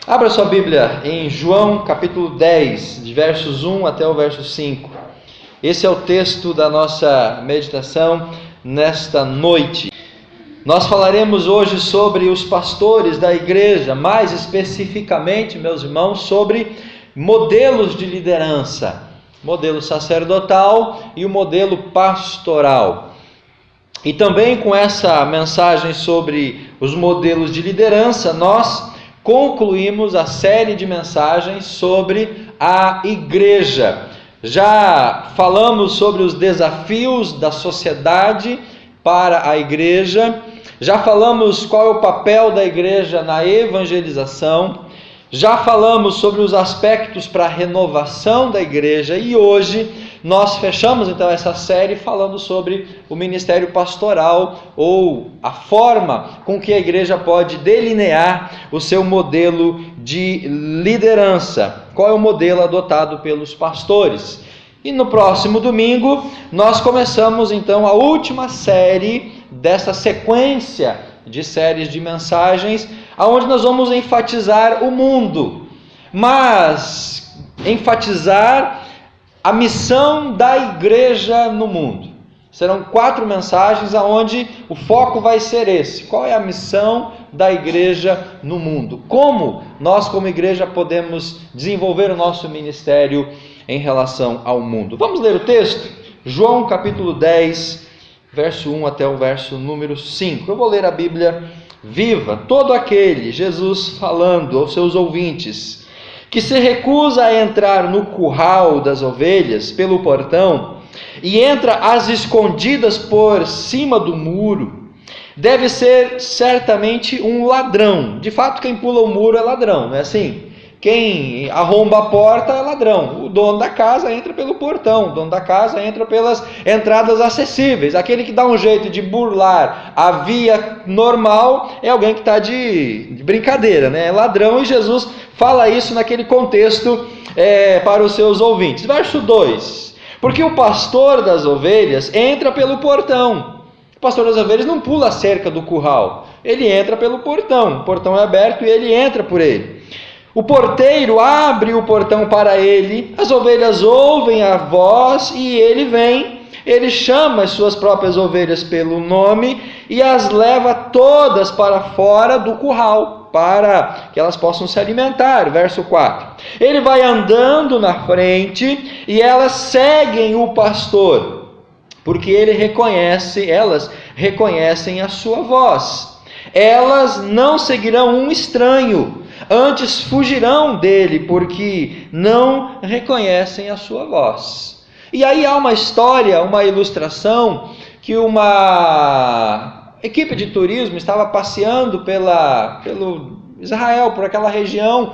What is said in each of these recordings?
Abra sua Bíblia em João capítulo 10, de versos 1 até o verso 5. Esse é o texto da nossa meditação nesta noite. Nós falaremos hoje sobre os pastores da igreja, mais especificamente, meus irmãos, sobre modelos de liderança, modelo sacerdotal e o modelo pastoral. E também com essa mensagem sobre os modelos de liderança, nós concluímos a série de mensagens sobre a igreja. Já falamos sobre os desafios da sociedade para a igreja, já falamos qual é o papel da igreja na evangelização, já falamos sobre os aspectos para a renovação da igreja e hoje nós fechamos então essa série falando sobre o ministério pastoral ou a forma com que a igreja pode delinear o seu modelo de liderança. Qual é o modelo adotado pelos pastores? E no próximo domingo nós começamos então a última série dessa sequência de séries de mensagens, aonde nós vamos enfatizar o mundo, mas enfatizar a missão da igreja no mundo. Serão 4 mensagens onde o foco vai ser esse. Qual é a missão da igreja no mundo? Como nós como igreja podemos desenvolver o nosso ministério em relação ao mundo? Vamos ler o texto? João capítulo 10, verso 1 até o verso número 5. Eu vou ler a Bíblia viva. Todo aquele, Jesus falando aos seus ouvintes, que se recusa a entrar no curral das ovelhas pelo portão e entra às escondidas por cima do muro, deve ser certamente um ladrão. De fato, quem pula o muro é ladrão, não é assim? Quem arromba a porta é ladrão. O dono da casa entra pelo portão, o dono da casa entra pelas entradas acessíveis. Aquele que dá um jeito de burlar a via normal é alguém que está de brincadeira, né? É ladrão, e Jesus fala isso naquele contexto para os seus ouvintes. Verso 2: porque o pastor das ovelhas entra pelo portão. O pastor das ovelhas não pula a cerca do curral, ele entra pelo portão. O portão é aberto e ele entra por ele. O porteiro abre o portão para ele, as ovelhas ouvem a voz e ele vem. Ele chama as suas próprias ovelhas pelo nome e as leva todas para fora do curral, para que elas possam se alimentar. Verso 4. Ele vai andando na frente e elas seguem o pastor, porque elas reconhecem a sua voz. Elas não seguirão um estranho, antes fugirão dele, porque não reconhecem a sua voz. E aí há uma história, uma ilustração, que uma equipe de turismo estava passeando pelo Israel, por aquela região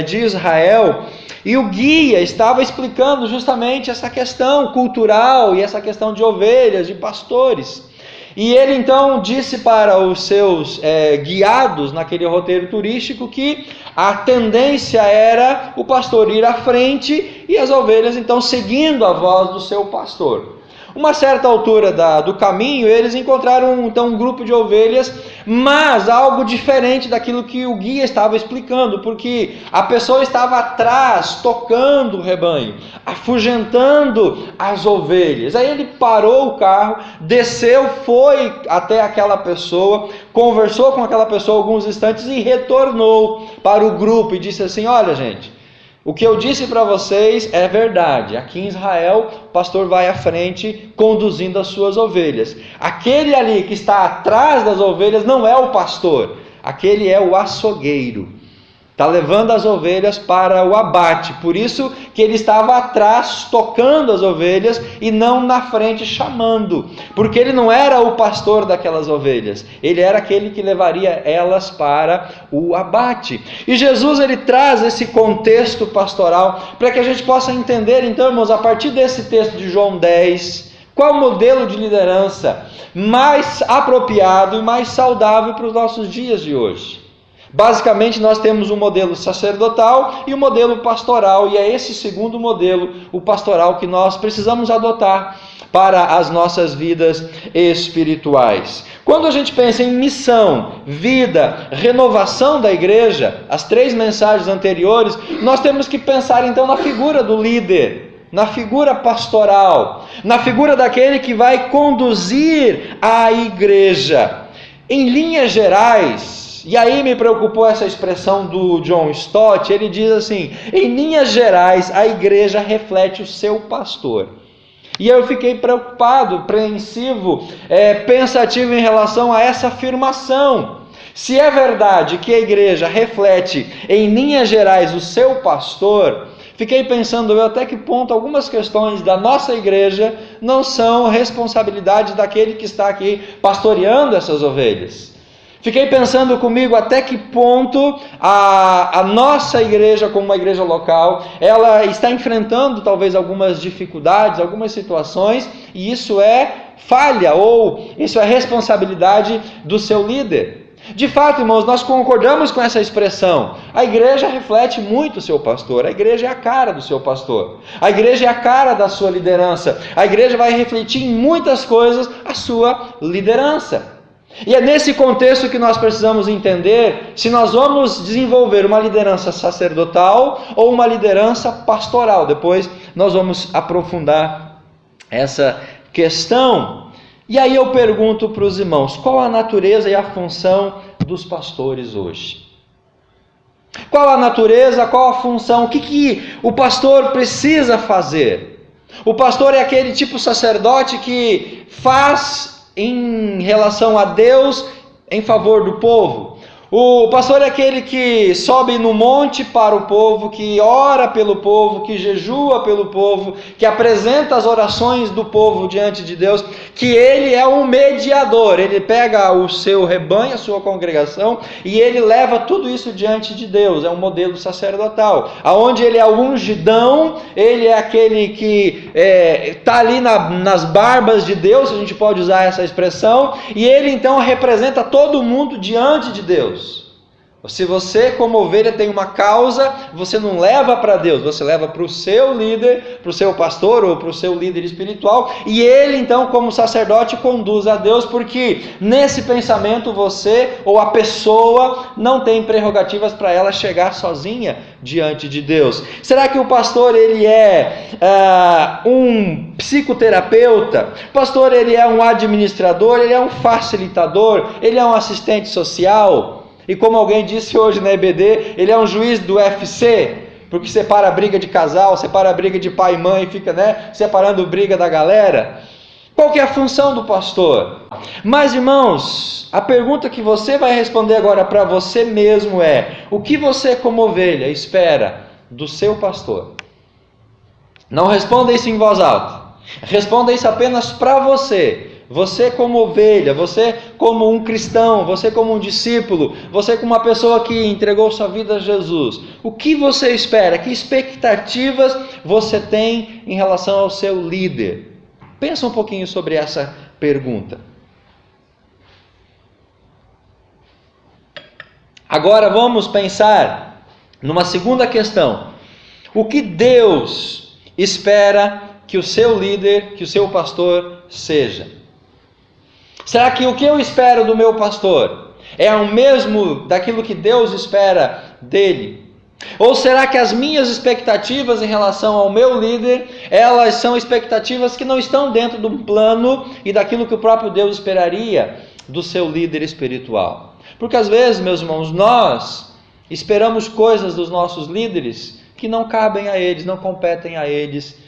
de Israel, e o guia estava explicando justamente essa questão cultural e essa questão de ovelhas, de pastores. E ele então disse para os seus guiados naquele roteiro turístico que a tendência era o pastor ir à frente e as ovelhas então seguindo a voz do seu pastor. Uma certa altura do caminho, eles encontraram então um grupo de ovelhas, mas algo diferente daquilo que o guia estava explicando, porque a pessoa estava atrás, tocando o rebanho, afugentando as ovelhas. Aí ele parou o carro, desceu, foi até aquela pessoa, conversou com aquela pessoa alguns instantes e retornou para o grupo e disse assim: olha, gente, o que eu disse para vocês é verdade. Aqui em Israel, o pastor vai à frente conduzindo as suas ovelhas. Aquele ali que está atrás das ovelhas não é o pastor, aquele é o açougueiro. Está levando as ovelhas para o abate. Por isso que ele estava atrás tocando as ovelhas e não na frente chamando. Porque ele não era o pastor daquelas ovelhas. Ele era aquele que levaria elas para o abate. E Jesus ele traz esse contexto pastoral para que a gente possa entender, então, irmãos, a partir desse texto de João 10, qual o modelo de liderança mais apropriado e mais saudável para os nossos dias de hoje. Basicamente, nós temos um modelo sacerdotal e um modelo pastoral, e é esse segundo modelo, o pastoral, que nós precisamos adotar para as nossas vidas espirituais. Quando a gente pensa em missão, vida, renovação da igreja, as 3 mensagens anteriores, nós temos que pensar então na figura do líder, na figura pastoral, na figura daquele que vai conduzir a igreja. Em linhas gerais, e aí me preocupou essa expressão do John Stott, ele diz assim: em linhas gerais, a igreja reflete o seu pastor. E eu fiquei preocupado, apreensivo, pensativo em relação a essa afirmação. Se é verdade que a igreja reflete, em linhas gerais, o seu pastor, fiquei pensando eu até que ponto algumas questões da nossa igreja não são responsabilidade daquele que está aqui pastoreando essas ovelhas. Fiquei pensando comigo até que ponto a nossa igreja, como uma igreja local, ela está enfrentando talvez algumas dificuldades, algumas situações, e isso é falha ou isso é responsabilidade do seu líder. De fato, irmãos, nós concordamos com essa expressão. A igreja reflete muito o seu pastor, a igreja é a cara do seu pastor, a igreja é a cara da sua liderança, a igreja vai refletir em muitas coisas a sua liderança. E é nesse contexto que nós precisamos entender se nós vamos desenvolver uma liderança sacerdotal ou uma liderança pastoral. Depois nós vamos aprofundar essa questão. E aí eu pergunto para os irmãos, qual a natureza e a função dos pastores hoje? Qual a natureza, qual a função, o que o pastor precisa fazer? O pastor é aquele tipo sacerdote que faz em relação a Deus, em favor do povo. O pastor é aquele que sobe no monte para o povo, que ora pelo povo, que jejua pelo povo, que apresenta as orações do povo diante de Deus, que ele é um mediador, ele pega o seu rebanho, a sua congregação, e ele leva tudo isso diante de Deus, é um modelo sacerdotal, aonde ele é o ungidão, ele é aquele que está ali nas barbas de Deus, se a gente pode usar essa expressão, e ele então representa todo mundo diante de Deus. Se você, como ovelha, tem uma causa, você não leva para Deus, você leva para o seu líder, para o seu pastor ou para o seu líder espiritual, e ele então, como sacerdote, conduz a Deus, porque nesse pensamento você ou a pessoa não tem prerrogativas para ela chegar sozinha diante de Deus. Será que o pastor ele é um psicoterapeuta? O pastor ele é um administrador, ele é um facilitador, ele é um assistente social? E como alguém disse hoje na EBD, ele é um juiz do UFC, porque separa a briga de casal, separa a briga de pai e mãe, fica separando briga da galera. Qual que é a função do pastor? Mas irmãos, a pergunta que você vai responder agora para você mesmo é: o que você como ovelha espera do seu pastor? Não responda isso em voz alta, responda isso apenas para você. Você como ovelha, você como um cristão, você como um discípulo, você como uma pessoa que entregou sua vida a Jesus. O que você espera? Que expectativas você tem em relação ao seu líder? Pensa um pouquinho sobre essa pergunta. Agora vamos pensar numa segunda questão. O que Deus espera que o seu líder, que o seu pastor seja? Será que o que eu espero do meu pastor é o mesmo daquilo que Deus espera dele? Ou será que as minhas expectativas em relação ao meu líder, elas são expectativas que não estão dentro do plano e daquilo que o próprio Deus esperaria do seu líder espiritual? Porque às vezes, meus irmãos, nós esperamos coisas dos nossos líderes que não cabem a eles, não competem a eles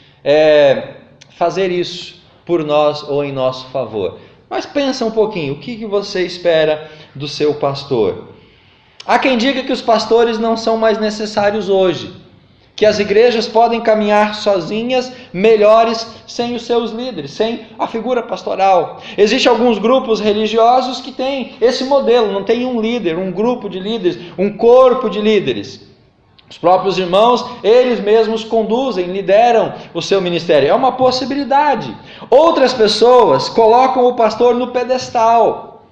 fazer isso por nós ou em nosso favor. Mas pensa um pouquinho, o que você espera do seu pastor? Há quem diga que os pastores não são mais necessários hoje, que as igrejas podem caminhar sozinhas, melhores, sem os seus líderes, sem a figura pastoral. Existem alguns grupos religiosos que têm esse modelo, não tem um líder, um grupo de líderes, um corpo de líderes. Os próprios irmãos, eles mesmos conduzem, lideram o seu ministério. É uma possibilidade. Outras pessoas colocam o pastor no pedestal.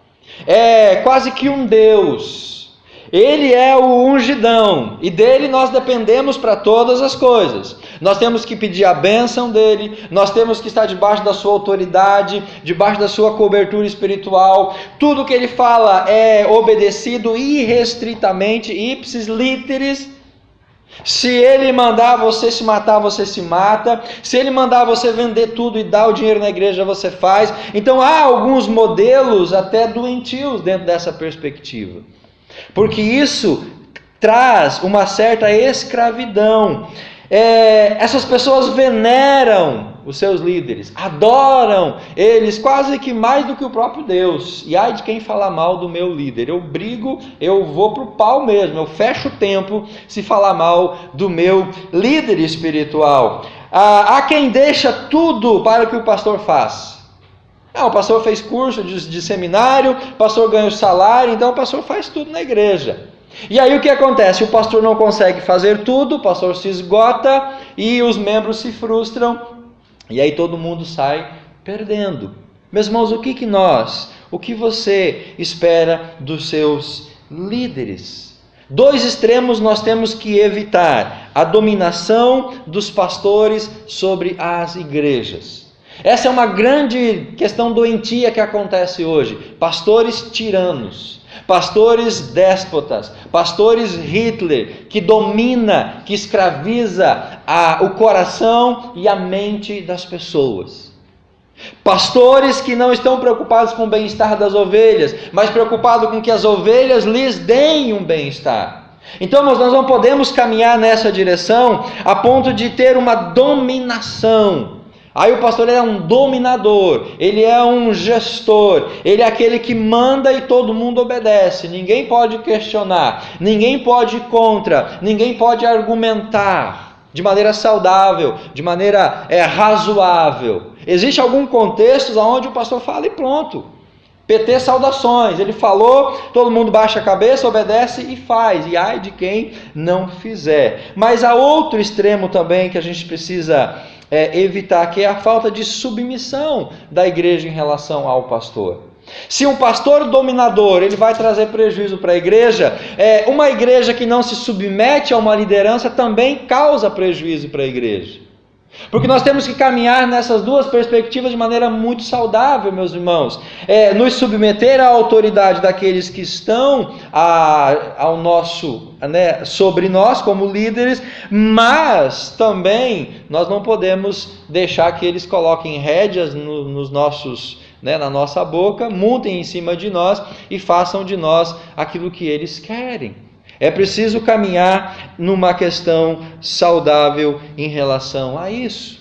É quase que um Deus. Ele é o ungidão, e dele nós dependemos para todas as coisas. Nós temos que pedir a bênção dele, nós temos que estar debaixo da sua autoridade, debaixo da sua cobertura espiritual. Tudo que ele fala é obedecido irrestritamente, ipsis literis. Se ele mandar você se matar, você se mata. Se ele mandar você vender tudo e dar o dinheiro na igreja, você faz. Então há alguns modelos até doentios dentro dessa perspectiva, porque isso traz uma certa escravidão. Essas pessoas veneram os seus líderes, adoram eles quase que mais do que o próprio Deus. E ai de quem falar mal do meu líder, eu brigo, eu vou pro pau mesmo, eu fecho o tempo se falar mal do meu líder espiritual. Há quem deixa tudo para o que o pastor faz. O pastor fez curso de seminário, o pastor ganha o salário, então o pastor faz tudo na igreja. E aí o que acontece? O pastor não consegue fazer tudo, o pastor se esgota e os membros se frustram, e aí todo mundo sai perdendo. Meus irmãos, o que você espera dos seus líderes? Dois extremos nós temos que evitar: a dominação dos pastores sobre as igrejas. Essa é uma grande questão doentia que acontece hoje. Pastores tiranos, pastores déspotas, pastores Hitler, que domina, que escraviza o coração e a mente das pessoas. Pastores que não estão preocupados com o bem-estar das ovelhas, mas preocupados com que as ovelhas lhes deem um bem-estar. Então nós não podemos caminhar nessa direção a ponto de ter uma dominação. Aí o pastor é um dominador, ele é um gestor, ele é aquele que manda e todo mundo obedece. Ninguém pode questionar, ninguém pode ir contra, ninguém pode argumentar de maneira saudável, de maneira razoável. Existe algum contexto onde o pastor fala e pronto. PT saudações, ele falou, todo mundo baixa a cabeça, obedece e faz. E ai de quem não fizer. Mas há outro extremo também que a gente precisa evitar, que é a falta de submissão da igreja em relação ao pastor. Se um pastor dominador, ele vai trazer prejuízo para a igreja, uma igreja que não se submete a uma liderança também causa prejuízo para a igreja. Porque nós temos que caminhar nessas duas perspectivas de maneira muito saudável, meus irmãos. Nos submeter à autoridade daqueles que estão sobre nós como líderes, mas também nós não podemos deixar que eles coloquem rédeas nos nossos, na nossa boca, montem em cima de nós e façam de nós aquilo que eles querem. É preciso caminhar numa questão saudável em relação a isso.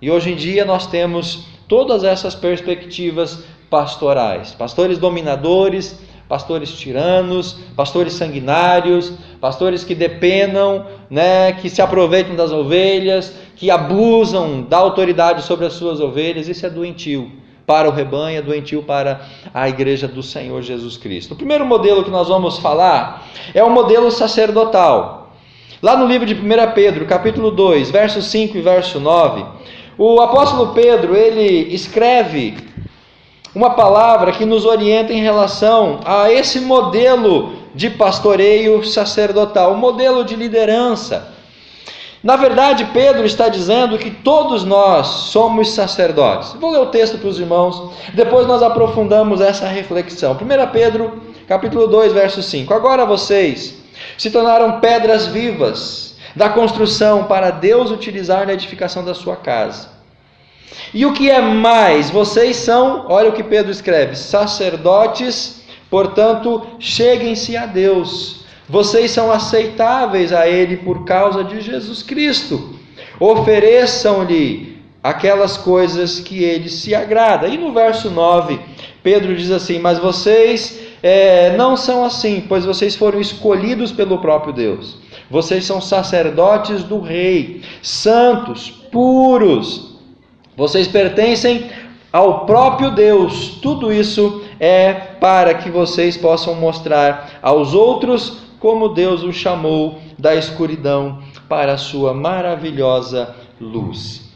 E hoje em dia nós temos todas essas perspectivas pastorais. Pastores dominadores, pastores tiranos, pastores sanguinários, pastores que depenam, que se aproveitam das ovelhas, que abusam da autoridade sobre as suas ovelhas. Isso é doentio para o rebanho, é doentio para a igreja do Senhor Jesus Cristo. O primeiro modelo que nós vamos falar é o modelo sacerdotal. Lá no livro de 1 Pedro, capítulo 2, verso 5 e verso 9, o apóstolo Pedro, ele escreve uma palavra que nos orienta em relação a esse modelo de pastoreio sacerdotal, o modelo de liderança. Na verdade, Pedro está dizendo que todos nós somos sacerdotes. Vou ler o texto para os irmãos, depois nós aprofundamos essa reflexão. 1 Pedro, capítulo 2, verso 5. Agora vocês se tornaram pedras vivas da construção para Deus utilizar na edificação da sua casa. E o que é mais, vocês são, olha o que Pedro escreve, sacerdotes, portanto, cheguem-se a Deus. Vocês são aceitáveis a Ele por causa de Jesus Cristo. Ofereçam-lhe aquelas coisas que Ele se agrada. E no verso 9, Pedro diz assim: mas vocês não são assim, pois vocês foram escolhidos pelo próprio Deus. Vocês são sacerdotes do Rei, santos, puros. Vocês pertencem ao próprio Deus. Tudo isso é para que vocês possam mostrar aos outros como Deus os chamou da escuridão para a sua maravilhosa luz.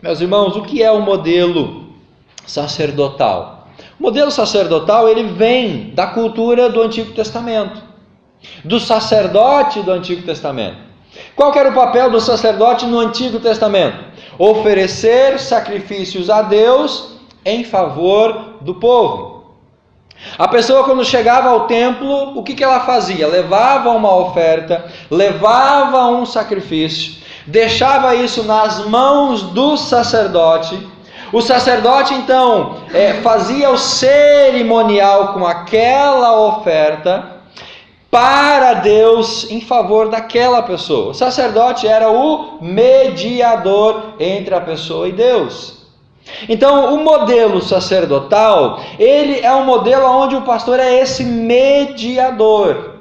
Meus irmãos, o que é o modelo sacerdotal? O modelo sacerdotal, ele vem da cultura do Antigo Testamento, do sacerdote do Antigo Testamento. Qual que era o papel do sacerdote no Antigo Testamento? Oferecer sacrifícios a Deus em favor do povo. A pessoa, quando chegava ao templo, o que ela fazia? Levava uma oferta, levava um sacrifício, deixava isso nas mãos do sacerdote. O sacerdote, então, fazia o cerimonial com aquela oferta para Deus em favor daquela pessoa. O sacerdote era o mediador entre a pessoa e Deus. Então, o modelo sacerdotal, ele é um modelo onde o pastor é esse mediador.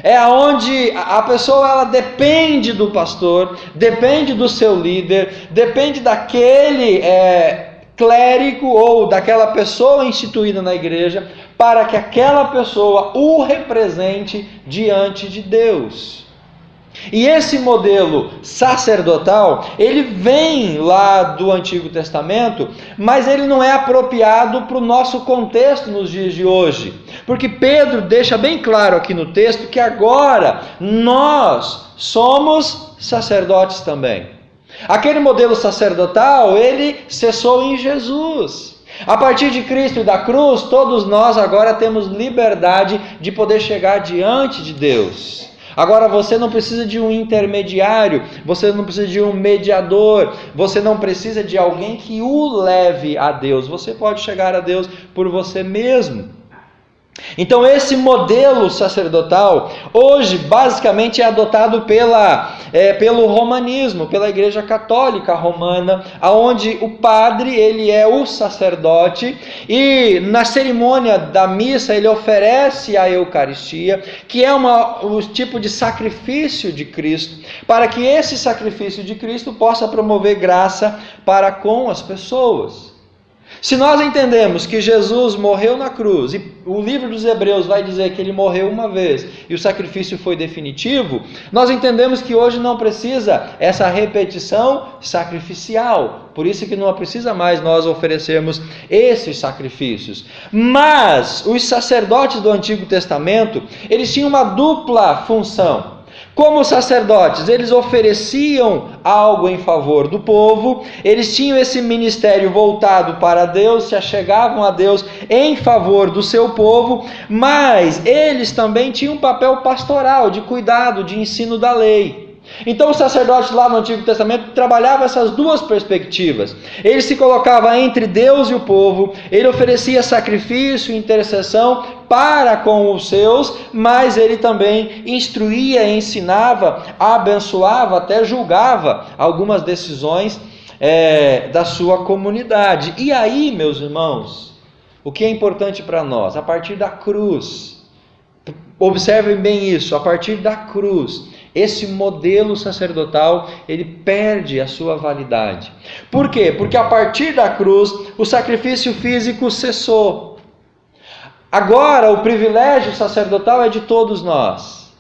É onde a pessoa ela depende do pastor, depende do seu líder, depende daquele clérigo ou daquela pessoa instituída na igreja, para que aquela pessoa o represente diante de Deus. E esse modelo sacerdotal, ele vem lá do Antigo Testamento, mas ele não é apropriado para o nosso contexto nos dias de hoje. Porque Pedro deixa bem claro aqui no texto que agora nós somos sacerdotes também. Aquele modelo sacerdotal, ele cessou em Jesus. A partir de Cristo e da cruz, todos nós agora temos liberdade de poder chegar diante de Deus. Agora você não precisa de um intermediário, você não precisa de um mediador, você não precisa de alguém que o leve a Deus. Você pode chegar a Deus por você mesmo. Então esse modelo sacerdotal hoje basicamente é adotado pelo romanismo, pela Igreja Católica Romana, onde o padre ele é o sacerdote e na cerimônia da missa ele oferece a Eucaristia, que é o tipo de sacrifício de Cristo, para que esse sacrifício de Cristo possa promover graça para com as pessoas. Se nós entendemos que Jesus morreu na cruz, e o livro dos Hebreus vai dizer que ele morreu uma vez e o sacrifício foi definitivo, nós entendemos que hoje não precisa essa repetição sacrificial. Por isso que não precisa mais nós oferecermos esses sacrifícios. Mas os sacerdotes do Antigo Testamento, eles tinham uma dupla função. Como sacerdotes, eles ofereciam algo em favor do povo, eles tinham esse ministério voltado para Deus, se achegavam a Deus em favor do seu povo, mas eles também tinham um papel pastoral, de cuidado, de ensino da lei. Então o sacerdote lá no Antigo Testamento trabalhava essas duas perspectivas. Ele se colocava entre Deus e o povo, ele oferecia sacrifício e intercessão para com os seus, mas ele também instruía, ensinava, abençoava, até julgava algumas decisões da sua comunidade. E aí, meus irmãos, o que é importante para nós? A partir da cruz, observem bem isso, a partir da cruz, esse modelo sacerdotal, ele perde a sua validade. Por quê? Porque a partir da cruz, o sacrifício físico cessou. Agora, o privilégio sacerdotal é de todos nós.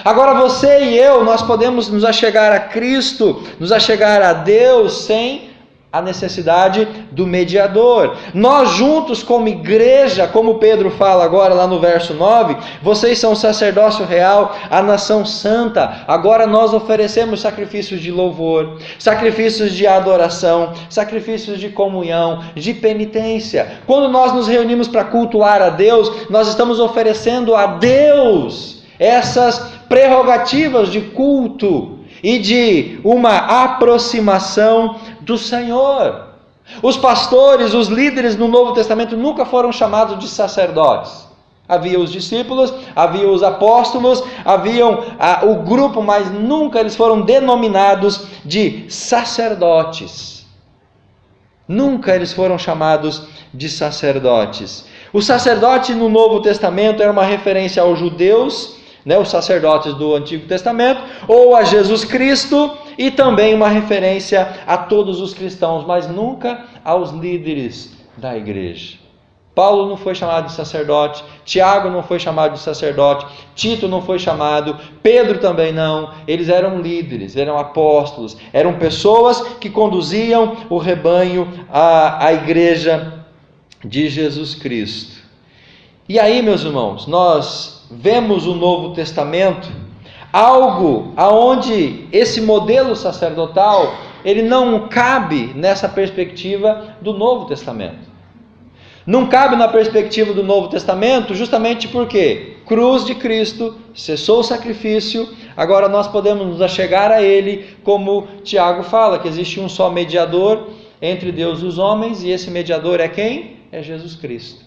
Agora você e eu, nós podemos nos achegar a Cristo, nos achegar a Deus sem a necessidade do mediador. Nós juntos como igreja, como Pedro fala agora lá no verso 9, vocês são o sacerdócio real, a nação santa. Agora nós oferecemos sacrifícios de louvor, sacrifícios de adoração, sacrifícios de comunhão, de penitência. Quando nós nos reunimos para cultuar a Deus, nós estamos oferecendo a Deus essas prerrogativas de culto e de uma aproximação do Senhor. Os pastores, os líderes no Novo Testamento nunca foram chamados de sacerdotes. Havia os discípulos, havia os apóstolos, haviam o grupo, mas nunca eles foram denominados de sacerdotes. Nunca eles foram chamados de sacerdotes. O sacerdote no Novo Testamento era uma referência aos judeus, os sacerdotes do Antigo Testamento, ou a Jesus Cristo, e também uma referência a todos os cristãos, mas nunca aos líderes da igreja. Paulo não foi chamado de sacerdote, Tiago não foi chamado de sacerdote, Tito não foi chamado, Pedro também não. Eles eram líderes, eram apóstolos, eram pessoas que conduziam o rebanho, a igreja de Jesus Cristo. E aí, meus irmãos, nós vemos o Novo Testamento, algo aonde esse modelo sacerdotal, ele não cabe nessa perspectiva do Novo Testamento. Não cabe na perspectiva do Novo Testamento, justamente porque cruz de Cristo, cessou o sacrifício, agora nós podemos nos achegar a Ele, como Tiago fala, que existe um só mediador entre Deus e os homens, e esse mediador é quem? É Jesus Cristo.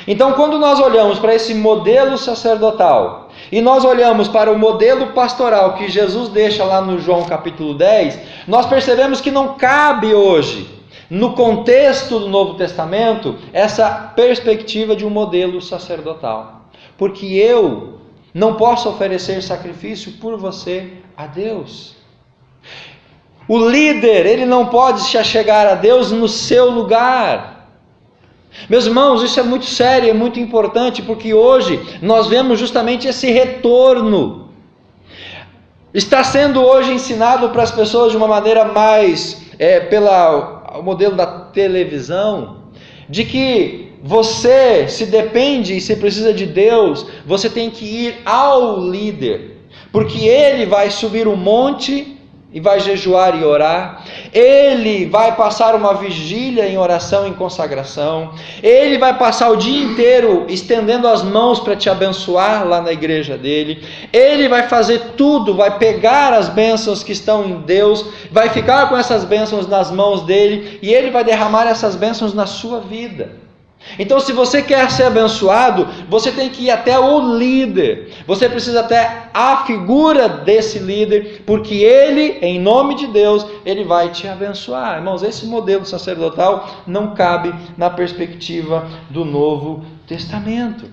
Então, quando nós olhamos para esse modelo sacerdotal, e nós olhamos para o modelo pastoral que Jesus deixa lá no João capítulo 10, nós percebemos que não cabe hoje, no contexto do Novo Testamento, essa perspectiva de um modelo sacerdotal. Porque eu não posso oferecer sacrifício por você a Deus. O líder, ele não pode se achegar a Deus no seu lugar. Meus irmãos, isso é muito sério, é muito importante, porque hoje nós vemos justamente esse retorno. Está sendo hoje ensinado para as pessoas de uma maneira mais, pelo modelo da televisão, de que você, se depende e se precisa de Deus, você tem que ir ao líder, porque ele vai subir um monte e vai jejuar e orar, ele vai passar uma vigília em oração, em consagração, ele vai passar o dia inteiro estendendo as mãos para te abençoar lá na igreja dele, ele vai fazer tudo, vai pegar as bênçãos que estão em Deus, vai ficar com essas bênçãos nas mãos dele, e ele vai derramar essas bênçãos na sua vida. Então, se você quer ser abençoado, você tem que ir até o líder, você precisa até a figura desse líder, porque ele, em nome de Deus, ele vai te abençoar. Irmãos, esse modelo sacerdotal não cabe na perspectiva do Novo Testamento.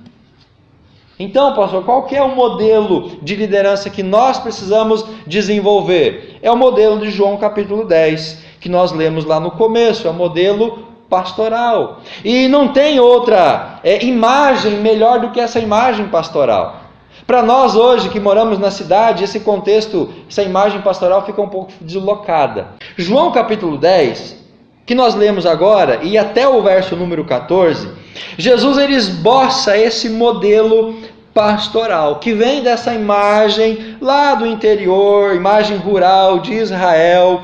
Então, pastor, qual que é o modelo de liderança que nós precisamos desenvolver? É o modelo de João capítulo 10, que nós lemos lá no começo, é o modelo pastoral. E não tem outra imagem melhor do que essa imagem pastoral. Para nós hoje que moramos na cidade, esse contexto, essa imagem pastoral fica um pouco deslocada. João capítulo 10, que nós lemos agora, e até o verso número 14, Jesus ele esboça esse modelo pastoral, que vem dessa imagem lá do interior, imagem rural de Israel,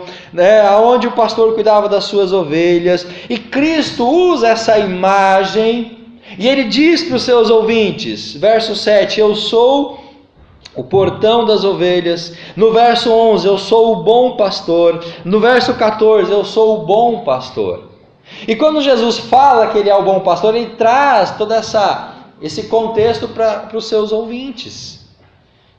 onde o pastor cuidava das suas ovelhas, e Cristo usa essa imagem, e ele diz para os seus ouvintes, verso 7, eu sou o portão das ovelhas, no verso 11, eu sou o bom pastor, no verso 14, eu sou o bom pastor. E quando Jesus fala que ele é o bom pastor, ele traz toda esse contexto para os seus ouvintes.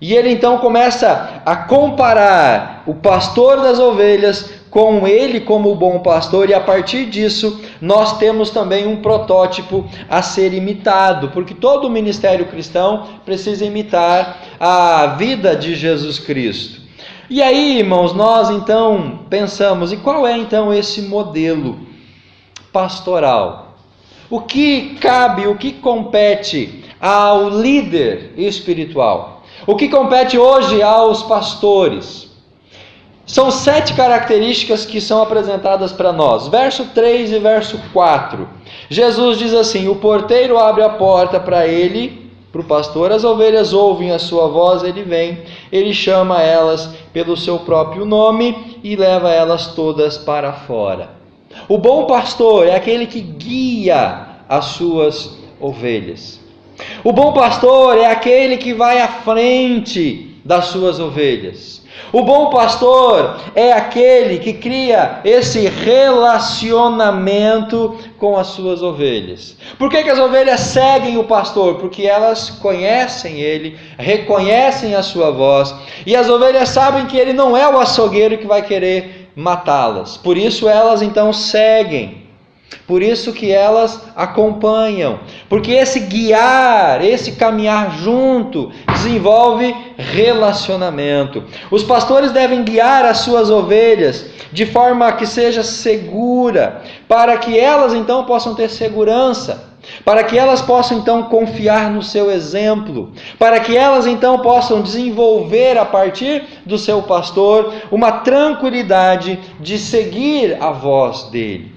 E ele então começa a comparar o pastor das ovelhas com ele como o bom pastor, e a partir disso nós temos também um protótipo a ser imitado, porque todo ministério cristão precisa imitar a vida de Jesus Cristo. E aí, irmãos, nós então pensamos, e qual é então esse modelo pastoral? O que cabe, o que compete ao líder espiritual? O que compete hoje aos pastores? São 7 características que são apresentadas para nós. Verso 3 e verso 4. Jesus diz assim, o porteiro abre a porta para ele, para o pastor, as ovelhas ouvem a sua voz, ele vem, ele chama elas pelo seu próprio nome e leva elas todas para fora. O bom pastor é aquele que guia as suas ovelhas. O bom pastor é aquele que vai à frente das suas ovelhas. O bom pastor é aquele que cria esse relacionamento com as suas ovelhas. Por que as ovelhas seguem o pastor? Porque elas conhecem ele, reconhecem a sua voz, e as ovelhas sabem que ele não é o açougueiro que vai querer matá-las. Por isso elas então seguem. Por isso que elas acompanham. Porque esse guiar, esse caminhar junto, desenvolve relacionamento. Os pastores devem guiar as suas ovelhas de forma que seja segura, para que elas então possam ter segurança, para que elas possam então confiar no seu exemplo, para que elas então possam desenvolver a partir do seu pastor uma tranquilidade de seguir a voz dele.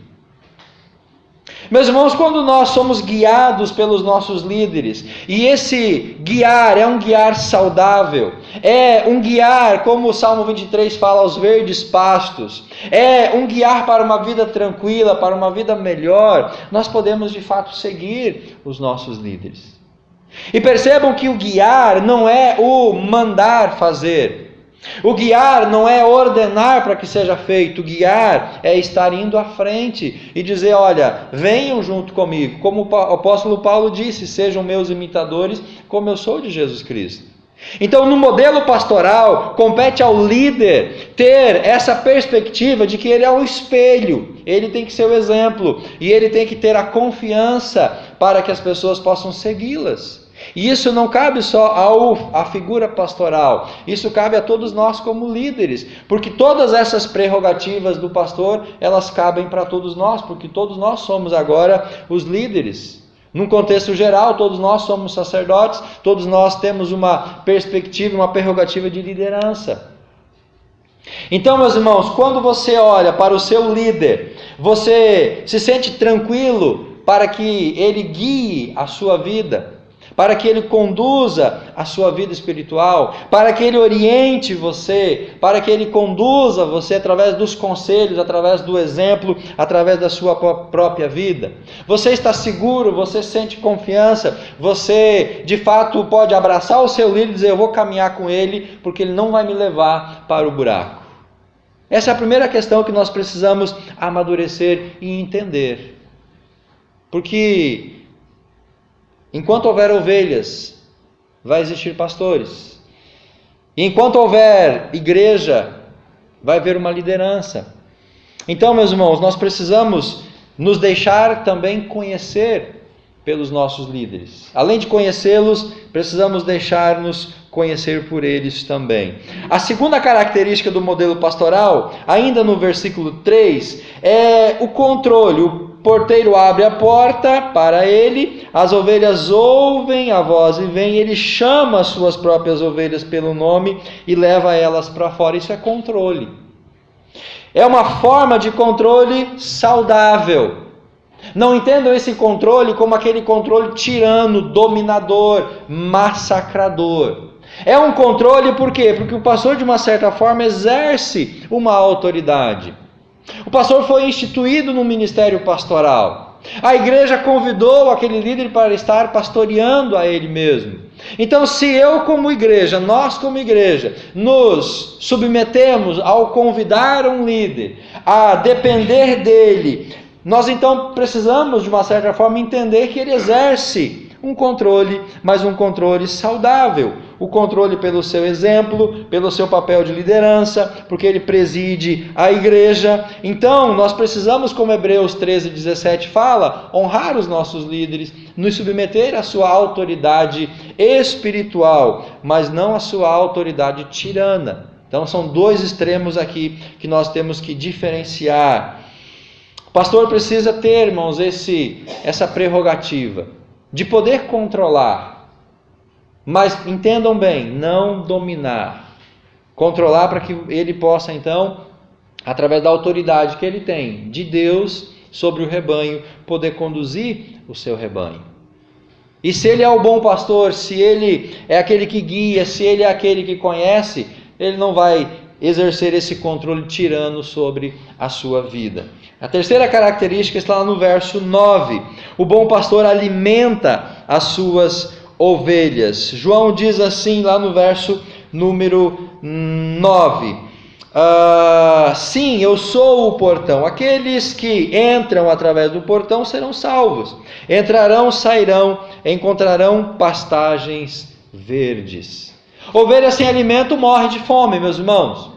Meus irmãos, quando nós somos guiados pelos nossos líderes, e esse guiar é um guiar saudável, é um guiar, como o Salmo 23 fala, aos verdes pastos, é um guiar para uma vida tranquila, para uma vida melhor, nós podemos de fato seguir os nossos líderes. E percebam que o guiar não é o mandar fazer. O guiar não é ordenar para que seja feito. O guiar é estar indo à frente e dizer, olha, venham junto comigo. Como o apóstolo Paulo disse, sejam meus imitadores, como eu sou de Jesus Cristo. Então, no modelo pastoral, compete ao líder ter essa perspectiva de que ele é o espelho, ele tem que ser o exemplo, e ele tem que ter a confiança para que as pessoas possam segui-las. E isso não cabe só à figura pastoral, isso cabe a todos nós como líderes, porque todas essas prerrogativas do pastor, elas cabem para todos nós, porque todos nós somos agora os líderes. Num contexto geral, todos nós somos sacerdotes, todos nós temos uma perspectiva, uma prerrogativa de liderança. Então, meus irmãos, quando você olha para o seu líder, você se sente tranquilo para que ele guie a sua vida, para que ele conduza a sua vida espiritual, para que ele oriente você, para que ele conduza você através dos conselhos, através do exemplo, através da sua própria vida. Você está seguro, você sente confiança, você de fato pode abraçar o seu líder e dizer, eu vou caminhar com ele, porque ele não vai me levar para o buraco. Essa é a primeira questão que nós precisamos amadurecer e entender. Porque enquanto houver ovelhas, vai existir pastores. E enquanto houver igreja, vai haver uma liderança. Então, meus irmãos, nós precisamos nos deixar também conhecer pelos nossos líderes. Além de conhecê-los, precisamos deixar-nos conhecer por eles também. A segunda característica do modelo pastoral, ainda no versículo 3, é o controle. O porteiro abre a porta para ele, as ovelhas ouvem a voz e vêm, ele chama as suas próprias ovelhas pelo nome e leva elas para fora. Isso é controle. É uma forma de controle saudável. Não entendam esse controle como aquele controle tirano, dominador, massacrador. É um controle por quê? Porque o pastor, de uma certa forma, exerce uma autoridade. O pastor foi instituído no ministério pastoral. A igreja convidou aquele líder para estar pastoreando a ele mesmo. Então, se eu como igreja, nós como igreja, nos submetemos ao convidar um líder, a depender dele, nós então precisamos, de uma certa forma, entender que ele exerce um controle, mas um controle saudável. O controle pelo seu exemplo, pelo seu papel de liderança, porque ele preside a igreja. Então, nós precisamos, como Hebreus 13:17 fala, honrar os nossos líderes, nos submeter à sua autoridade espiritual, mas não à sua autoridade tirana. Então, são dois extremos aqui que nós temos que diferenciar. O pastor precisa ter, irmãos, essa prerrogativa de poder controlar, mas entendam bem, não dominar. Controlar para que ele possa então, através da autoridade que ele tem de Deus sobre o rebanho, poder conduzir o seu rebanho. E se ele é o bom pastor, se ele é aquele que guia, se ele é aquele que conhece, ele não vai exercer esse controle tirano sobre a sua vida. A terceira característica está lá no verso 9. O bom pastor alimenta as suas ovelhas. João diz assim lá no verso número 9. Sim, eu sou o portão. Aqueles que entram através do portão serão salvos. Entrarão, sairão, encontrarão pastagens verdes. Ovelha sem alimento morre de fome, meus irmãos.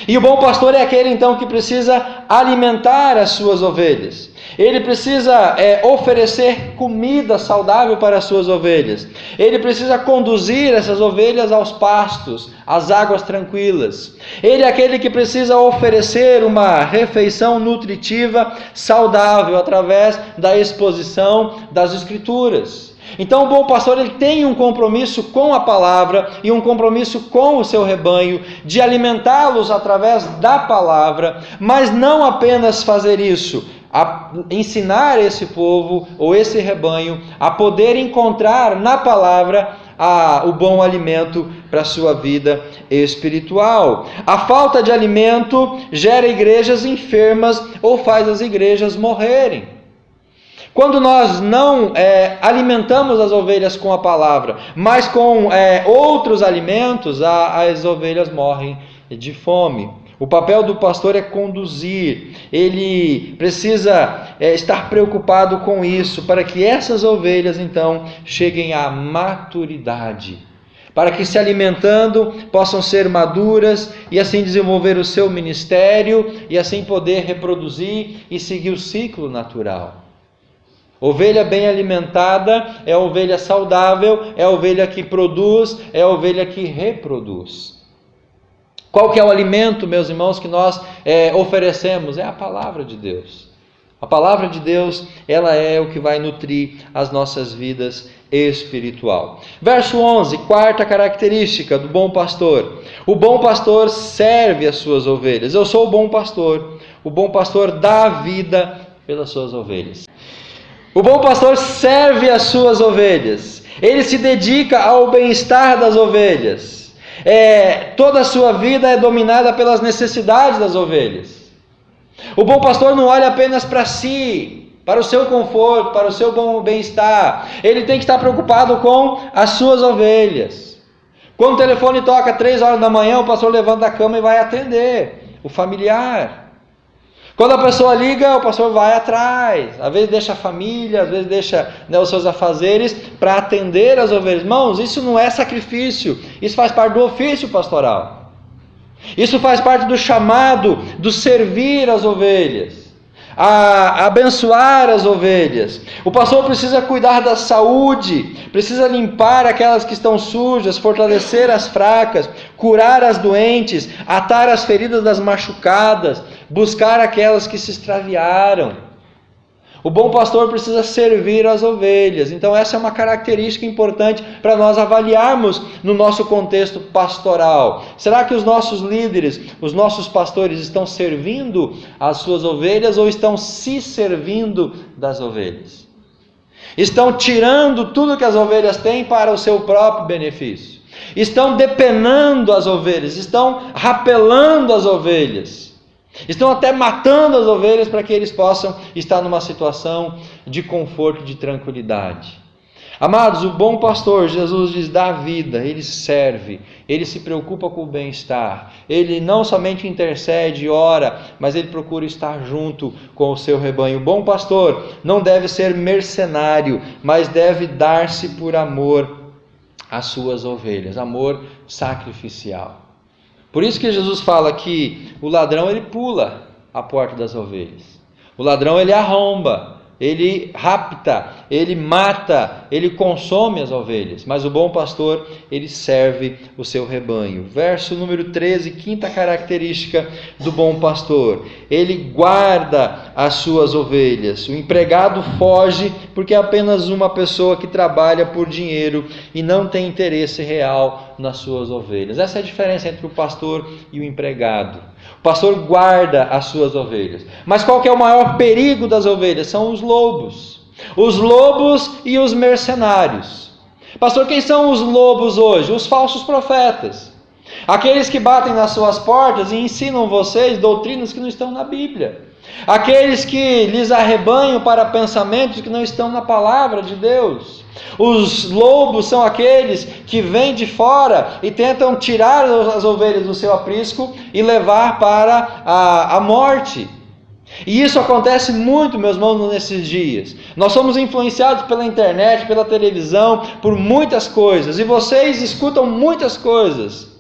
E o bom pastor é aquele então que precisa alimentar as suas ovelhas. Ele precisa oferecer comida saudável para as suas ovelhas. Ele precisa conduzir essas ovelhas aos pastos, às águas tranquilas. Ele é aquele que precisa oferecer uma refeição nutritiva saudável através da exposição das Escrituras. Então o bom pastor ele tem um compromisso com a palavra e um compromisso com o seu rebanho de alimentá-los através da palavra, mas não apenas fazer isso, a ensinar esse povo ou esse rebanho a poder encontrar na palavra o bom alimento para a sua vida espiritual. A falta de alimento gera igrejas enfermas ou faz as igrejas morrerem. Quando nós não alimentamos as ovelhas com a palavra, mas com outros alimentos, as ovelhas morrem de fome. O papel do pastor é conduzir, ele precisa estar preocupado com isso, para que essas ovelhas então cheguem à maturidade, para que se alimentando possam ser maduras e assim desenvolver o seu ministério e assim poder reproduzir e seguir o ciclo natural. Ovelha bem alimentada é a ovelha saudável, é a ovelha que produz, é a ovelha que reproduz. Qual que é o alimento, meus irmãos, que nós oferecemos? É a palavra de Deus. A palavra de Deus, ela é o que vai nutrir as nossas vidas espiritual. Verso 11, quarta característica do bom pastor. O bom pastor serve as suas ovelhas. Eu sou o bom pastor dá a vida pelas suas ovelhas. O bom pastor serve as suas ovelhas. Ele se dedica ao bem-estar das ovelhas. Toda a sua vida é dominada pelas necessidades das ovelhas. O bom pastor não olha apenas para si, para o seu conforto, para o seu bom bem-estar. Ele tem que estar preocupado com as suas ovelhas. Quando o telefone toca 3 horas da manhã, o pastor levanta da cama e vai atender o familiar. Quando a pessoa liga, o pastor vai atrás. Às vezes deixa a família, às vezes deixa os seus afazeres para atender as ovelhas. Irmãos, isso não é sacrifício. Isso faz parte do ofício pastoral. Isso faz parte do chamado, do servir as ovelhas, a abençoar as ovelhas. O pastor precisa cuidar da saúde, precisa limpar aquelas que estão sujas, fortalecer as fracas, curar as doentes, atar as feridas das machucadas, buscar aquelas que se extraviaram. O bom pastor precisa servir as ovelhas. Então essa é uma característica importante para nós avaliarmos no nosso contexto pastoral. Será que os nossos líderes, os nossos pastores estão servindo as suas ovelhas ou estão se servindo das ovelhas? Estão tirando tudo que as ovelhas têm para o seu próprio benefício. Estão depenando as ovelhas, estão rapelando as ovelhas. Estão até matando as ovelhas para que eles possam estar numa situação de conforto, de tranquilidade. Amados, o bom pastor, Jesus lhes dá vida, ele serve, ele se preocupa com o bem-estar. Ele não somente intercede e ora, mas ele procura estar junto com o seu rebanho. O bom pastor não deve ser mercenário, mas deve dar-se por amor às suas ovelhas, amor sacrificial. Por isso que Jesus fala que o ladrão ele pula a porta das ovelhas. O ladrão ele arromba, ele rapta, ele mata, ele consome as ovelhas. Mas o bom pastor ele serve o seu rebanho. Verso número 13, quinta característica do bom pastor. Ele guarda as suas ovelhas. O empregado foge porque é apenas uma pessoa que trabalha por dinheiro e não tem interesse real nas suas ovelhas. Essa é a diferença entre o pastor e o empregado. O pastor guarda as suas ovelhas. Mas qual que é o maior perigo das ovelhas? São os lobos. Os lobos e os mercenários. Pastor, quem são os lobos hoje? Os falsos profetas. Aqueles que batem nas suas portas e ensinam vocês doutrinas que não estão na Bíblia. Aqueles que lhes arrebanham para pensamentos que não estão na palavra de Deus. Os lobos são aqueles que vêm de fora e tentam tirar as ovelhas do seu aprisco e levar para a morte. E isso acontece muito, meus irmãos, nesses dias. Nós somos influenciados pela internet, pela televisão, por muitas coisas. E vocês escutam muitas coisas.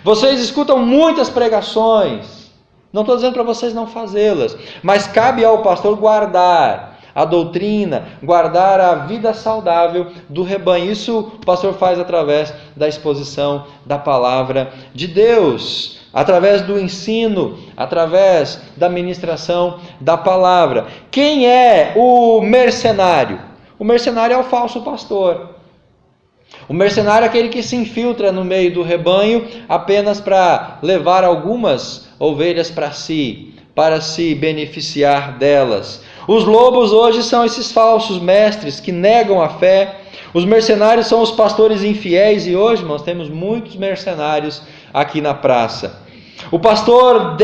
Vocês escutam muitas pregações. Não estou dizendo para vocês não fazê-las, mas cabe ao pastor guardar a doutrina, guardar a vida saudável do rebanho. Isso o pastor faz através da exposição da palavra de Deus, através do ensino, através da ministração da palavra. Quem é o mercenário? O mercenário é o falso pastor. O mercenário é aquele que se infiltra no meio do rebanho apenas para levar algumas ovelhas para si, para se beneficiar delas. Os lobos hoje são esses falsos mestres que negam a fé. Os mercenários são os pastores infiéis, e hoje nós temos muitos mercenários aqui na praça. O pastor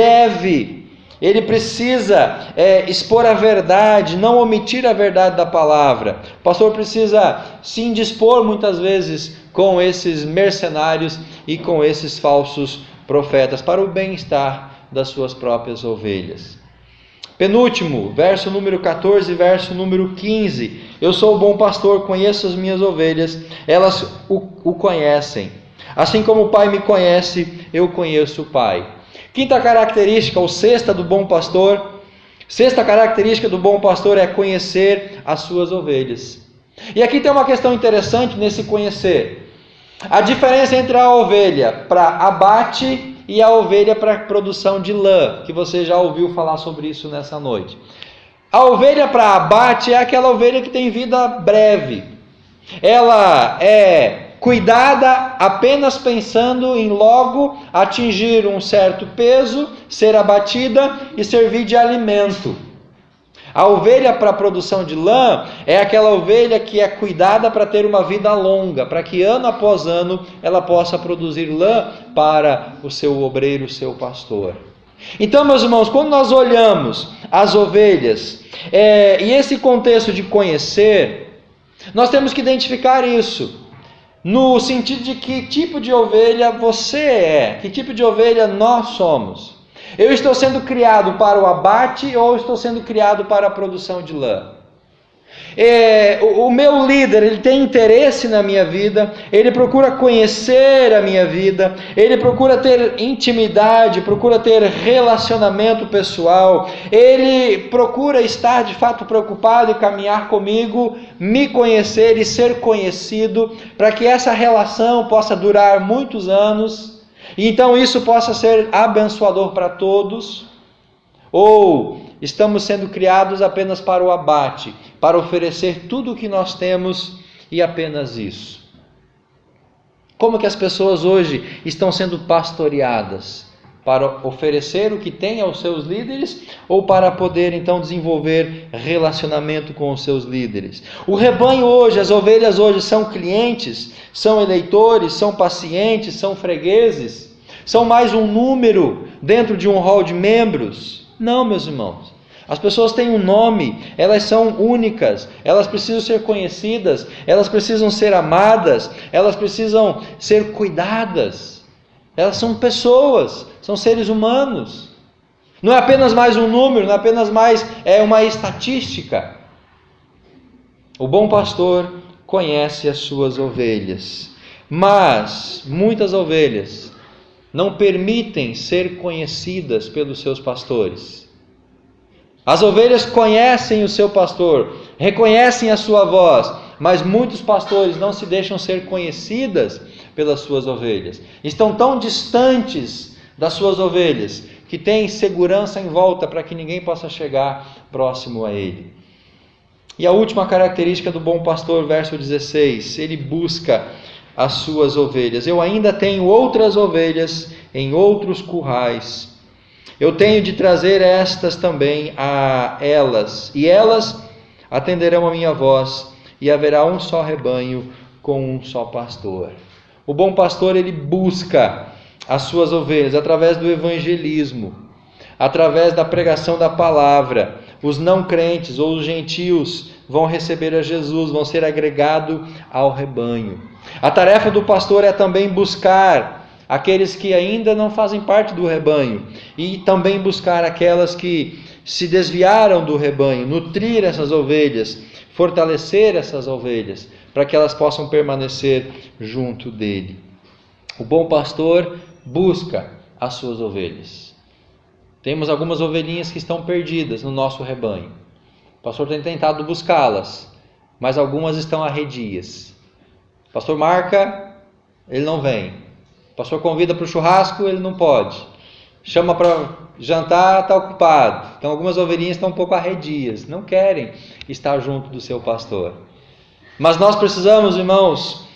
ele precisa expor a verdade, não omitir a verdade da palavra. O pastor precisa se indispor muitas vezes com esses mercenários e com esses falsos profetas, para o bem-estar das suas próprias ovelhas. Penúltimo, verso número 14, verso número 15. Eu sou o bom pastor, conheço as minhas ovelhas, elas o conhecem. Assim como o Pai me conhece, eu conheço o Pai. Quinta característica, ou sexta do bom pastor. Sexta característica do bom pastor é conhecer as suas ovelhas. E aqui tem uma questão interessante nesse conhecer. A diferença entre a ovelha para abate e a ovelha para produção de lã, que você já ouviu falar sobre isso nessa noite. A ovelha para abate é aquela ovelha que tem vida breve. Ela é cuidada apenas pensando em logo atingir um certo peso, ser abatida e servir de alimento. A ovelha para a produção de lã é aquela ovelha que é cuidada para ter uma vida longa, para que ano após ano ela possa produzir lã para o seu obreiro, o seu pastor. Então, meus irmãos, quando nós olhamos as ovelhas e esse contexto de conhecer, nós temos que identificar isso, no sentido de que tipo de ovelha você é, que tipo de ovelha nós somos. Eu estou sendo criado para o abate ou estou sendo criado para a produção de lã? O meu líder, ele tem interesse na minha vida, ele procura conhecer a minha vida, ele procura ter intimidade, procura ter relacionamento pessoal, ele procura estar de fato preocupado e caminhar comigo, me conhecer e ser conhecido, para que essa relação possa durar muitos anos, e então isso possa ser abençoador para todos. Ou estamos sendo criados apenas para o abate, para oferecer tudo o que nós temos e apenas isso? Como que as pessoas hoje estão sendo pastoreadas? Para oferecer o que tem aos seus líderes ou para poder então desenvolver relacionamento com os seus líderes? O rebanho hoje, as ovelhas hoje são clientes, são eleitores, são pacientes, são fregueses? São mais um número dentro de um hall de membros? Não, meus irmãos. As pessoas têm um nome, elas são únicas, elas precisam ser conhecidas, elas precisam ser amadas, elas precisam ser cuidadas. Elas são pessoas, são seres humanos. Não é apenas mais um número, não é apenas mais uma estatística. O bom pastor conhece as suas ovelhas, mas muitas ovelhas não permitem ser conhecidas pelos seus pastores. As ovelhas conhecem o seu pastor, reconhecem a sua voz, mas muitos pastores não se deixam ser conhecidas pelas suas ovelhas. Estão tão distantes das suas ovelhas que têm segurança em volta para que ninguém possa chegar próximo a ele. E a última característica do bom pastor, verso 16, ele busca as suas ovelhas. Eu ainda tenho outras ovelhas em outros currais. Eu tenho de trazer estas também a elas, e elas atenderão a minha voz, e haverá um só rebanho com um só pastor. O bom pastor, ele busca as suas ovelhas através do evangelismo, através da pregação da palavra. Os não crentes ou os gentios vão receber a Jesus, vão ser agregados ao rebanho. A tarefa do pastor é também buscar aqueles que ainda não fazem parte do rebanho e também buscar aquelas que se desviaram do rebanho, nutrir essas ovelhas, fortalecer essas ovelhas, para que elas possam permanecer junto dele. O bom pastor busca as suas ovelhas. Temos algumas ovelhinhas que estão perdidas no nosso rebanho. O pastor tem tentado buscá-las, mas algumas estão arredias. O pastor marca, ele não vem. O pastor convida para o churrasco, ele não pode. Chama para jantar, está ocupado. Então algumas ovelhinhas estão um pouco arredias, não querem estar junto do seu pastor. Mas nós precisamos, irmãos,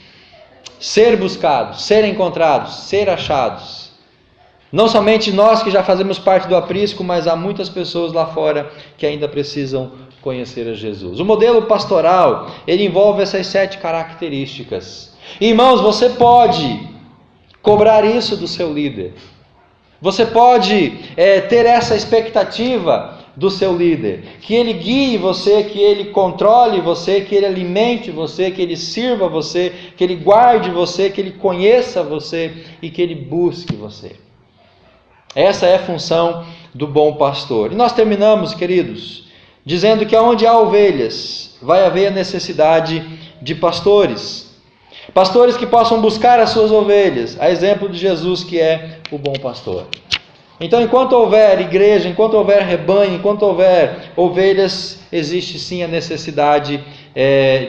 ser buscados, ser encontrados, ser achados. Não somente nós que já fazemos parte do aprisco, mas há muitas pessoas lá fora que ainda precisam conhecer a Jesus. O modelo pastoral, ele envolve essas 7 características. Irmãos, você pode cobrar isso do seu líder. Você pode ter essa expectativa do seu líder, que ele guie você, que ele controle você, que ele alimente você, que ele sirva você, que ele guarde você, que ele conheça você e que ele busque você. Essa é a função do bom pastor. E nós terminamos, queridos, dizendo que onde há ovelhas, vai haver a necessidade de pastores. Pastores que possam buscar as suas ovelhas, a exemplo de Jesus, que é o bom pastor. Então, enquanto houver igreja, enquanto houver rebanho, enquanto houver ovelhas, existe sim a necessidade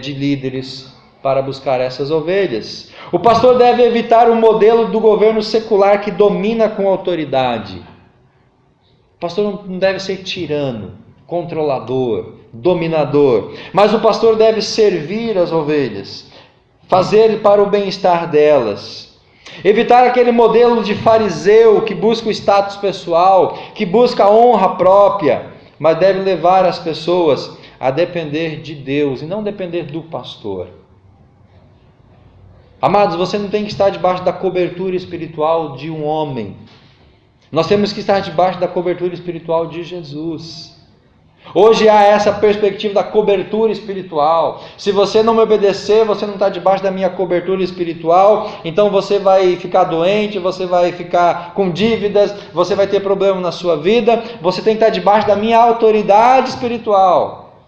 de líderes para buscar essas ovelhas. O pastor deve evitar o modelo do governo secular que domina com autoridade. O pastor não deve ser tirano, controlador, dominador, mas o pastor deve servir as ovelhas, fazer para o bem-estar delas. Evitar aquele modelo de fariseu que busca o status pessoal, que busca a honra própria, mas deve levar as pessoas a depender de Deus e não depender do pastor. Amados, você não tem que estar debaixo da cobertura espiritual de um homem. Nós temos que estar debaixo da cobertura espiritual de Jesus. Hoje há essa perspectiva da cobertura espiritual. Se você não me obedecer, você não está debaixo da minha cobertura espiritual, então você vai ficar doente, você vai ficar com dívidas, você vai ter problema na sua vida, você tem que estar debaixo da minha autoridade espiritual.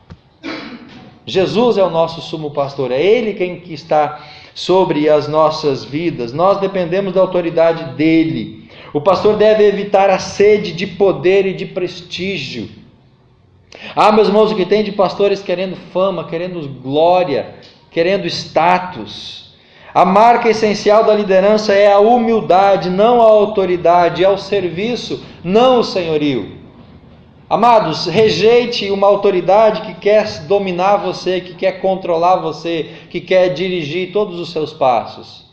Jesus é o nosso sumo pastor, é Ele quem que está sobre as nossas vidas. Nós dependemos da autoridade dEle. O pastor deve evitar a sede de poder e de prestígio. Meus irmãos, o que tem de pastores querendo fama, querendo glória, querendo status. A marca essencial da liderança é a humildade, não a autoridade, é o serviço, não o senhorio. Amados, rejeite uma autoridade que quer dominar você, que quer controlar você, que quer dirigir todos os seus passos.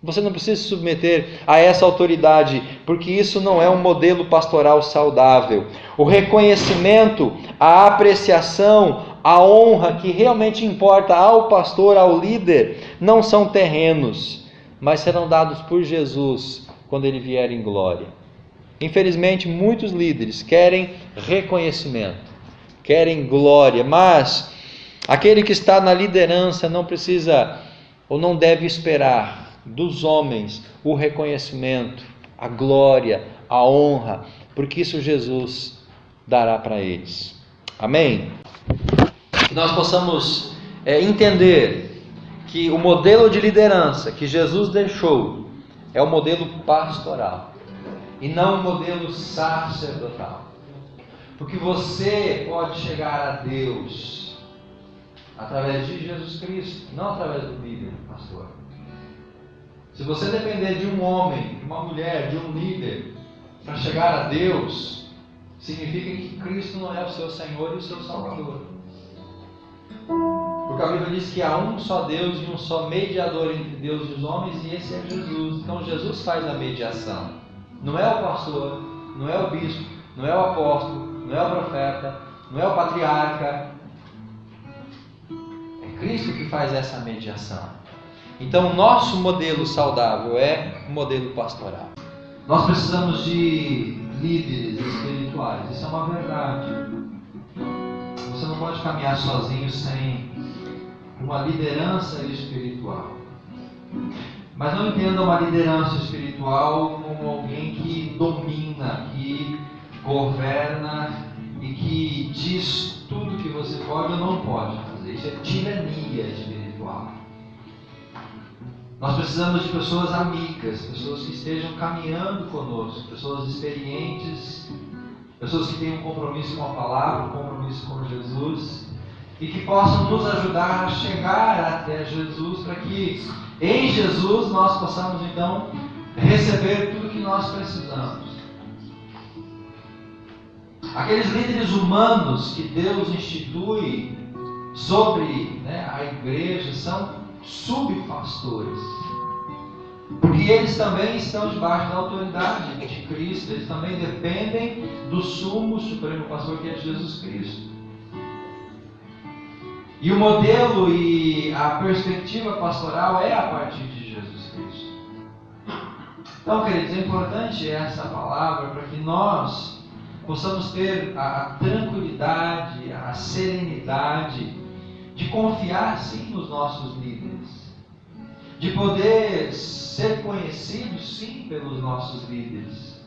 Você não precisa se submeter a essa autoridade, porque isso não é um modelo pastoral saudável. O reconhecimento, a apreciação, a honra que realmente importa ao pastor, ao líder, não são terrenos, mas serão dados por Jesus quando Ele vier em glória. Infelizmente, muitos líderes querem reconhecimento, querem glória, mas aquele que está na liderança não precisa ou não deve esperar dos homens o reconhecimento, a glória, a honra, porque isso Jesus dará para eles. Amém? Que nós possamos entender que o modelo de liderança que Jesus deixou é o modelo pastoral e não o modelo sacerdotal. Porque você pode chegar a Deus através de Jesus Cristo, não através do líder, do pastor. Se você depender de um homem, de uma mulher, de um líder, para chegar a Deus, significa que Cristo não é o seu Senhor e o seu Salvador. Porque a Bíblia diz que há um só Deus e um só mediador entre Deus e os homens, e esse é Jesus. Então Jesus faz a mediação. Não é o pastor, não é o bispo, não é o apóstolo, não é o profeta, não é o patriarca. É Cristo que faz essa mediação. Então, o nosso modelo saudável é o modelo pastoral. Nós precisamos de líderes espirituais, isso é uma verdade. Você não pode caminhar sozinho sem uma liderança espiritual. Mas não entenda uma liderança espiritual como alguém que domina, que governa e que diz tudo que você pode ou não pode fazer. Isso é tirania espiritual. Nós precisamos de pessoas amigas, pessoas que estejam caminhando conosco, pessoas experientes, pessoas que tenham um compromisso com a palavra, um compromisso com Jesus, e que possam nos ajudar a chegar até Jesus, para que em Jesus nós possamos então receber tudo que nós precisamos. Aqueles líderes humanos que Deus institui sobre a igreja são subpastores. Porque eles também estão debaixo da autoridade de Cristo, eles também dependem do sumo supremo pastor que é Jesus Cristo. E o modelo e a perspectiva pastoral é a partir de Jesus Cristo. Então, queridos, é importante essa palavra para que nós possamos ter a tranquilidade, a serenidade de confiar sim nos nossos líderes, de poder ser conhecidos sim pelos nossos líderes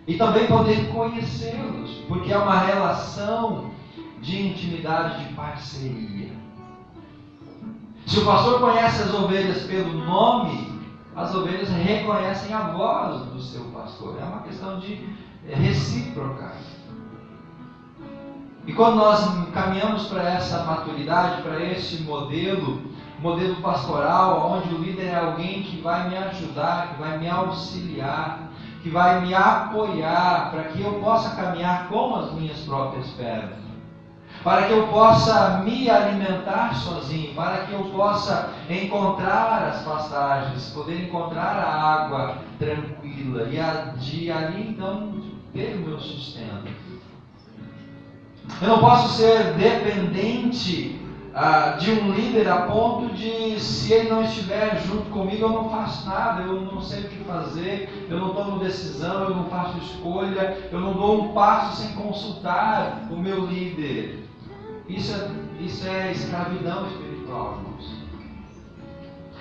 e também poder conhecê-los, porque é uma relação de intimidade, de parceria. Se o pastor conhece as ovelhas pelo nome, as ovelhas reconhecem a voz do seu pastor. É uma questão de recíproca. E quando nós caminhamos para essa maturidade, para esse modelo pastoral, onde o líder é alguém que vai me ajudar, que vai me auxiliar, que vai me apoiar, para que eu possa caminhar com as minhas próprias pernas, para que eu possa me alimentar sozinho, para que eu possa encontrar as pastagens, poder encontrar a água tranquila e de ali então ter o meu sustento. Eu não posso ser dependente de um líder a ponto de, se ele não estiver junto comigo, eu não faço nada, eu não sei o que fazer, eu não tomo decisão, eu não faço escolha, eu não dou um passo sem consultar o meu líder. Isso é escravidão espiritual, irmãos.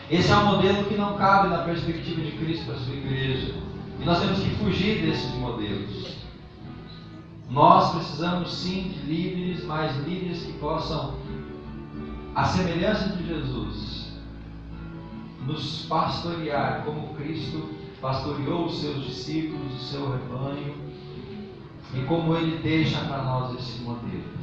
Esse é um modelo que não cabe na perspectiva de Cristo para a sua igreja. E nós temos que fugir desses modelos. Nós precisamos sim de líderes, mas líderes que possam, à semelhança de Jesus, nos pastorear como Cristo pastoreou os seus discípulos, o seu rebanho, e como Ele deixa para nós esse modelo.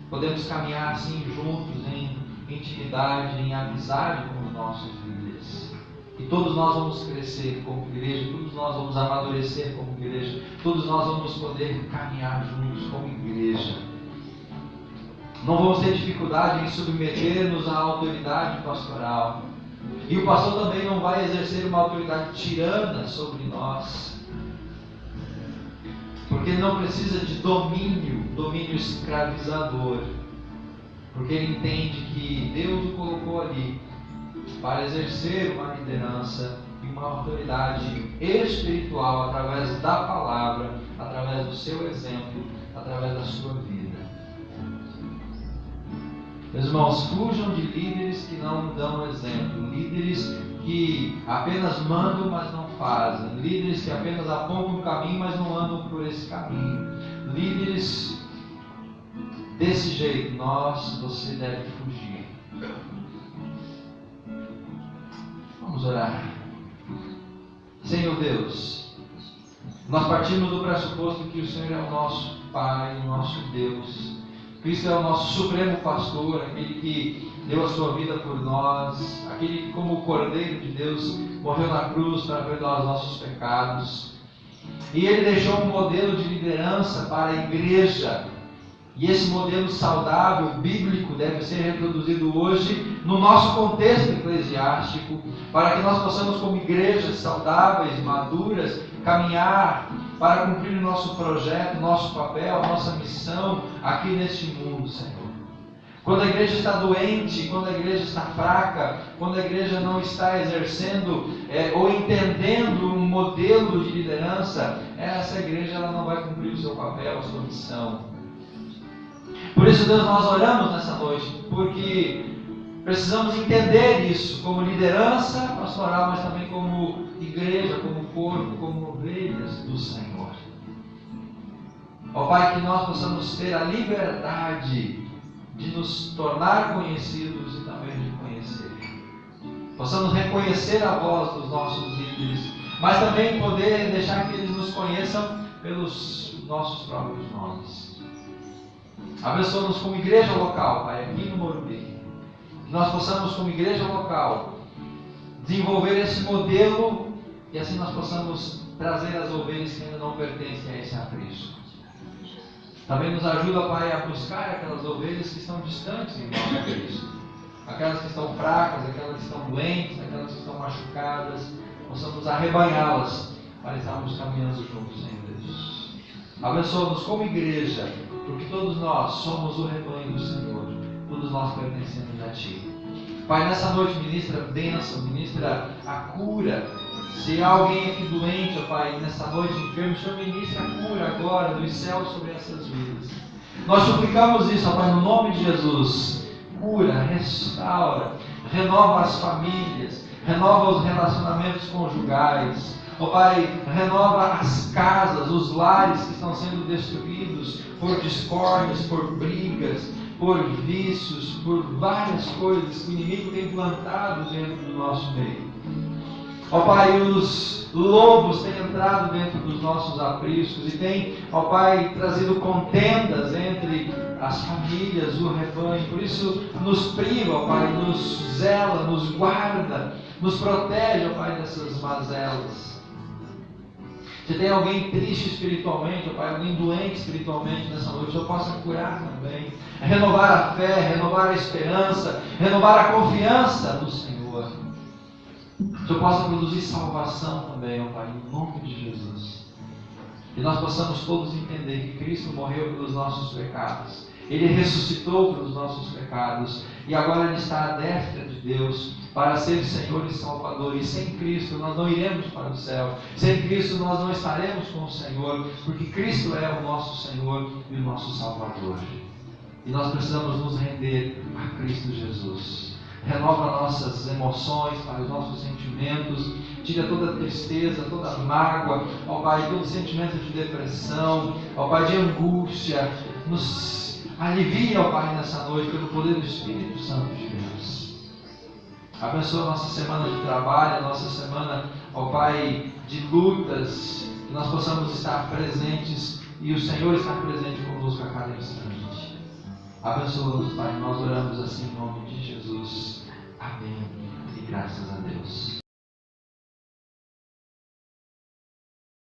Podemos caminhar assim juntos em intimidade, em amizade com os nossos líderes. E todos nós vamos crescer como igreja, todos nós vamos amadurecer como igreja, todos nós vamos poder caminhar juntos como igreja. Não vamos ter dificuldade em submeter-nos à autoridade pastoral. E o pastor também não vai exercer uma autoridade tirana sobre nós. Porque ele não precisa de domínio escravizador. Porque ele entende que Deus o colocou ali para exercer uma liderança e uma autoridade espiritual através da palavra, através do seu exemplo, através da sua vida. Meus irmãos, fujam de líderes que não dão exemplo, líderes que apenas mandam, mas não fazem, líderes que apenas apontam o caminho, mas não andam por esse caminho, líderes desse jeito. Você deve fugir. Vamos orar. Senhor Deus, nós partimos do pressuposto que o Senhor é o nosso Pai, o nosso Deus. Cristo é o nosso supremo pastor, aquele que deu a sua vida por nós, aquele que, como o Cordeiro de Deus, morreu na cruz para perdoar os nossos pecados. E Ele deixou um modelo de liderança para a igreja. E esse modelo saudável, bíblico, deve ser reproduzido hoje no nosso contexto eclesiástico, para que nós possamos, como igrejas saudáveis, maduras, caminhar para cumprir o nosso projeto, nosso papel, nossa missão aqui neste mundo, Senhor. Quando a igreja está doente, quando a igreja está fraca, quando a igreja não está exercendo ou entendendo um modelo de liderança, essa igreja ela não vai cumprir o seu papel, a sua missão. Por isso, Deus, nós oramos nessa noite, porque precisamos entender isso como liderança pastoral, mas também como igreja, como corpo, como ovelhas do Senhor. Ó Pai, que nós possamos ter a liberdade de nos tornar conhecidos e também de conhecer. Possamos reconhecer a voz dos nossos líderes, mas também poder deixar que eles nos conheçam pelos nossos próprios nomes. Abençoa-nos como igreja local, Pai, aqui no Morumbi. Que nós possamos, como igreja local, desenvolver esse modelo e assim nós possamos trazer as ovelhas que ainda não pertencem a esse aprisco. Também nos ajuda, Pai, a buscar aquelas ovelhas que estão distantes em nosso aprisco. aquelas que estão fracas, aquelas que estão doentes, aquelas que estão machucadas, possamos arrebanhá-las para estarmos caminhando juntos, Senhor Jesus. Abençoa-nos como igreja, porque todos nós somos o rebanho do Senhor, todos nós pertencemos a Ti. Pai, nessa noite ministra a bênção, ministra a cura. Se há alguém aqui doente, ó Pai, nessa noite enfermo, o Senhor ministra a cura agora dos céus sobre essas vidas. Nós suplicamos isso, ó Pai, no nome de Jesus. Cura, restaura, renova as famílias, renova os relacionamentos conjugais. Ó Pai, renova as casas, os lares que estão sendo destruídos por discórdias, por brigas, por vícios, por várias coisas que o inimigo tem plantado dentro do nosso meio. Ó Pai, os lobos têm entrado dentro dos nossos apriscos e têm, ó Pai, trazido contendas entre as famílias, o rebanho. Por isso, nos priva, ó Pai, nos zela, nos guarda, nos protege, ó Pai, dessas mazelas. Se tem alguém triste espiritualmente, ó Pai, alguém doente espiritualmente nessa noite, que o Senhor possa curar também, renovar a fé, renovar a esperança, renovar a confiança no Senhor. Que o Senhor possa produzir salvação também, ó Pai, em nome de Jesus. Que nós possamos todos entender que Cristo morreu pelos nossos pecados, Ele ressuscitou pelos nossos pecados e agora Ele está à destra de Deus para ser Senhor e Salvador. E sem Cristo nós não iremos para o céu. Sem Cristo nós não estaremos com o Senhor, porque Cristo é o nosso Senhor e o nosso Salvador. E nós precisamos nos render a Cristo Jesus. Renova nossas emoções, Pai, os nossos sentimentos. Tira toda tristeza, toda mágoa, ó Pai, todo sentimento de depressão, ó Pai, de angústia. Nos alivia, ó Pai, nessa noite pelo poder do Espírito Santo de Deus. Abençoa a nossa semana de trabalho, a nossa semana, ó Pai, de lutas, que nós possamos estar presentes e o Senhor está presente conosco a cada instante. Abençoa-nos, Pai, nós oramos assim em nome de Jesus. Amém. E graças a Deus.